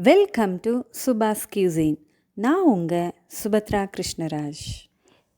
Welcome to Subha's Cuisine. நான் உங்கள் சுபத்ரா கிருஷ்ணராஜ்.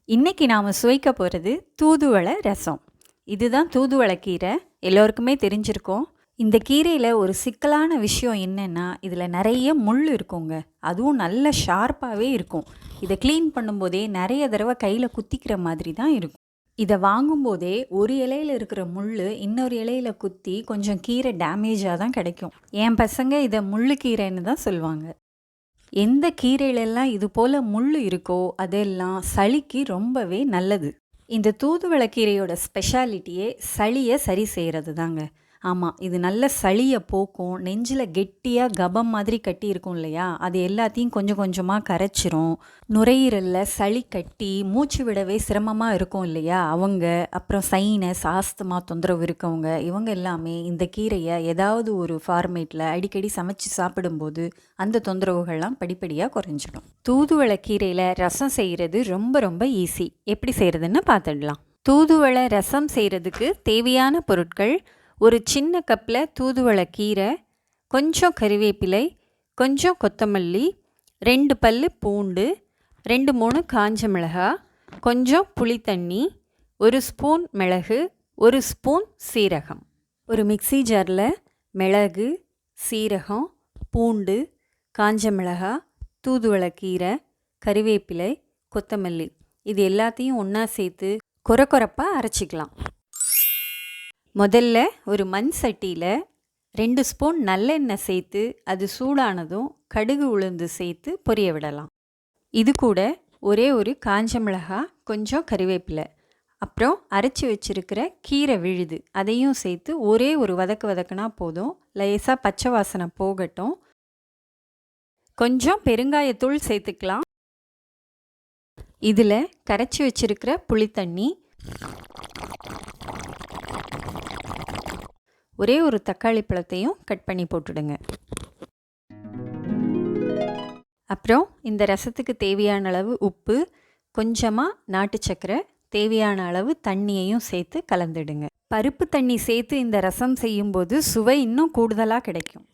இன்றைக்கி நாம் சுவைக்க போகிறது தூதுவளை ரசம். இதுதான் தூதுவளை கீரை, எல்லோருக்குமே தெரிஞ்சிருக்கோம். இந்த கீரையில் ஒரு சிக்கலான விஷயம் என்னென்னா, இதில் நிறைய முள் இருக்குங்க. அதுவும் நல்ல ஷார்ப்பாகவே இருக்கும். இதை க்ளீன் பண்ணும்போதே நிறைய தடவை கையில் குத்திக்கிற மாதிரி தான் இருக்கும். இதை வாங்கும்போதே ஒரு இலையில் இருக்கிற முள் இன்னொரு இலையில் குத்தி கொஞ்சம் கீரை டேமேஜாக தான் கிடைக்கும். என் பசங்க இதை முள்ளுக்கீரைன்னு தான் சொல்லுவாங்க. எந்த கீரையிலெல்லாம் இது போல் முள் இருக்கோ அதெல்லாம் சளிக்கு ரொம்பவே நல்லது. இந்த தூதுவளை கீரையோட ஸ்பெஷாலிட்டியே சளியை சரி செய்கிறது தாங்க. ஆமாம், இது நல்ல சளியை போக்கும். நெஞ்சில் கெட்டியாக கபம் மாதிரி கட்டி இருக்கும் இல்லையா, அது எல்லாத்தையும் கொஞ்சம் கொஞ்சமாக கரைச்சிரும். நுரையீரலில் சளி கட்டி மூச்சு விடவே சிரமமாக இருக்கும் இல்லையா அவங்க, அப்புறம் சைனஸ் ஆஸ்துமா தொந்தரவு இருக்கவங்க, இவங்க எல்லாமே இந்த கீரையை ஏதாவது ஒரு ஃபார்மேட்டில் அடிக்கடி சமைச்சு சாப்பிடும்போது அந்த தொந்தரவுகள்லாம் படிப்படியாக குறைஞ்சிடும். தூதுவளை கீரையில் ரசம் செய்கிறது ரொம்ப ரொம்ப ஈஸி. எப்படி செய்கிறதுன்னு பார்த்துடலாம். தூதுவளை ரசம் செய்கிறதுக்கு தேவையான பொருட்கள்: ஒரு சின்ன கப்பில் தூதுவளை கீரை, கொஞ்சம் கறிவேப்பிலை, கொஞ்சம் கொத்தமல்லி, 2 பல்லு பூண்டு, 2-3 காஞ்ச மிளகாய், கொஞ்சம் புளித்தண்ணி, 1 ஸ்பூன் மிளகு, 1 ஸ்பூன் சீரகம். ஒரு மிக்ஸி ஜாரில் மிளகு, சீரகம், பூண்டு, காஞ்ச மிளகாய், தூதுவளை கீரை, கறிவேப்பிலை, கொத்தமல்லி இது எல்லாத்தையும் ஒன்றா சேர்த்து கொரப்பாக அரைச்சிக்கலாம். முதல்ல ஒரு மண் சட்டியில் 2 ஸ்பூன் நல்லெண்ணெய் சேர்த்து அது சூடானதும் கடுகு உளுந்து சேர்த்து பொரிய விடலாம். இது கூட ஒரே ஒரு காஞ்ச மிளகாய், கொஞ்சம் கறிவேப்பிலை, அப்புறம் அரைச்சி வச்சுருக்கிற கீரை விழுது அதையும் சேர்த்து ஒரே ஒரு வதக்குனா போதும். லேசாக பச்சை வாசனை போகட்டும். கொஞ்சம் பெருங்காயத்தூள் சேர்த்துக்கலாம். இதில் கரைச்சி வச்சுருக்கிற புளித்தண்ணி, ஒரே ஒரு தக்காளி பழத்தையும் கட் பண்ணி போட்டுடுங்க. அப்புறம் இந்த ரசத்துக்கு தேவையான அளவு உப்பு, கொஞ்சமாக நாட்டு சர்க்கரை, தேவையான அளவு தண்ணியையும் சேர்த்து கலந்துடுங்க. பருப்பு தண்ணி சேர்த்து இந்த ரசம் செய்யும்போது சுவை இன்னும் கூடுதலாக கிடைக்கும்.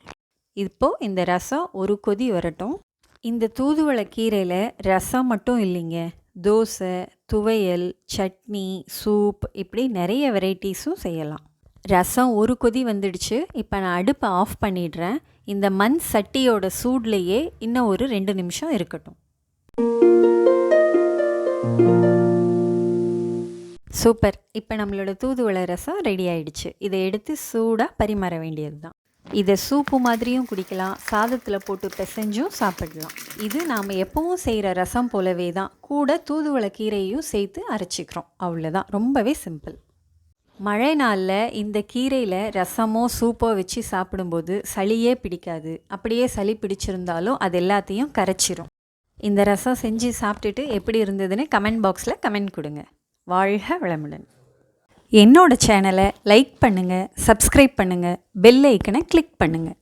இப்போது இந்த ரசம் ஒரு கொதி வரட்டும். இந்த தூதுவளை கீரையில் ரசம் மட்டும் இல்லைங்க, தோசை, துவையல், சட்னி, சூப் இப்படி நிறைய வெரைட்டிஸும் செய்யலாம். ரசம் ஒரு கொதி வந்துடுச்சு. இப்போ நான் அடுப்பை ஆஃப் பண்ணிடுறேன். இந்த மண் சட்டியோட சூட்லேயே இன்னும் ஒரு 2 நிமிஷம் இருக்கட்டும். சூப்பர்! இப்போ நம்மளோட தூதுவளை ரசம் ரெடி ஆயிடுச்சு. இதை எடுத்து சூடாக பரிமாற வேண்டியது தான். இதை சூப்பு மாதிரியும் குடிக்கலாம், சாதத்தில் போட்டு பிசைஞ்சும் சாப்பிடலாம். இது நாம் எப்பவும் செய்கிற ரசம் போலவே தான். கூட தூதுவளை கீரையும் சேர்த்து அரைச்சிக்கிறோம், அவ்வளோதான். ரொம்பவே சிம்பிள். மழை நாளில் இந்த கீரையில் ரசமோ சூப்போ வச்சு சாப்பிடும்போது சளியே பிடிக்காது. அப்படியே சளி பிடிச்சிருந்தாலும் அது எல்லாத்தையும் கரைச்சிரும். இந்த ரசம் செஞ்சு சாப்பிட்டுட்டு எப்படி இருந்ததுன்னு கமெண்ட் பாக்ஸில் கமெண்ட் கொடுங்க. வாழ்க வளமுடன். என்னோட சேனலை லைக் பண்ணுங்கள், சப்ஸ்கிரைப் பண்ணுங்கள், பெல் ஐக்கனை கிளிக் பண்ணுங்கள்.